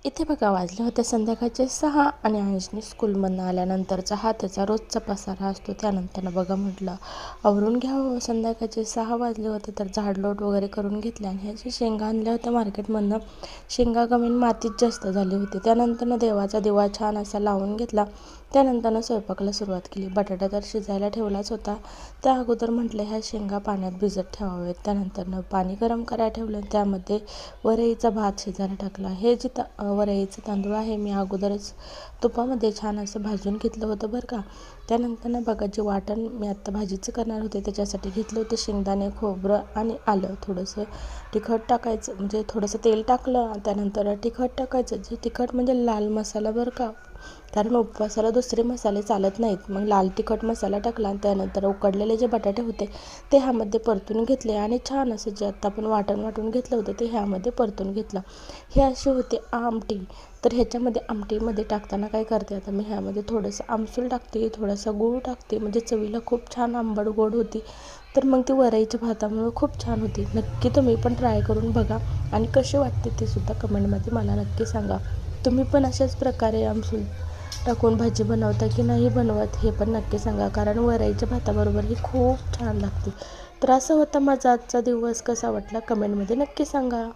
इथे बघा वाजले होते संध्याकाळचे 6 आणि अंशनी स्कूलमधनं आल्यानंतरचा हा त्याचा रोजचा पसारा असतो. त्यानंतर बघा म्हटलं आवरून घ्यावं. संध्याकाळचे 6 वाजले होते तर झाडलोट वगैरे करून घेतले आणि ह्याच्या शेंगा आणल्या होत्या मार्केटमधनं. शेंगा कमी मातीत जास्त झाली होती. त्यानंतर देवाचा दिवा छान असा लावून घेतला. त्यानंतर स्वयंपाकाला सुरुवात केली. बटाटा तर शिजायला ठेवलाच होता. त्या अगोदर म्हटलं ह्या शेंगा पाण्यात भिजत ठेवावेत. त्यानंतर पाणी गरम करायला ठेवलं. त्यामध्ये वरईचा भात शिजायला टाकला. हे जे वरईचं तांदूळ आहे मी अगोदरच तुपामध्ये छान असं भाजून घेतलं होतं बरं का. त्यानंतर बघा जे वाटण मी आत्ता भाजीचं करणार होते त्याच्यासाठी घेतलं होतं शेंगदाणे, खोबरं आणि आलं. थोडंसं तिखट टाकायचं, म्हणजे थोडंसं तेल टाकलं. त्यानंतर तिखट टाकायचं, जे तिखट म्हणजे लाल मसाला बरं का, कारण उपवासाला दुसरे मसाले चालत नाहीत. मग लाल तिखट मसाला टाकला. त्यानंतर उकडलेले जे बटाटे होते ते ह्यामध्ये परतून घेतले आणि छान असं जे आत्ता आपण वाटून घेतलं होतं ते ह्यामध्ये परतून घेतलं. हे अशी होती आमटी. तर ह्याच्यामध्ये आमटीमध्ये टाकताना काय करते आता मी ह्यामध्ये थोडंसं आमसूल टाकते, थोडासा गूळ टाकते, म्हणजे चवीला खूप छान आंबट गोड होती. तर मग ती वरईच्या भातामुळे खूप छान होती. नक्की तुम्ही पण ट्राय करून बघा आणि कशी वाटते ते सुद्धा कमेंटमध्ये मला नक्की सांगा. तुम्ही पण अशाच प्रकारे आमसूल टाकून भाजी बनवता की नाही बनवत हे पण नक्की सांगा, कारण वरईच्या भाताबरोबर ही खूप छान लागते. तर असा होता माझा आजचा दिवस. कसा वाटला कमेंटमध्ये नक्की सांगा.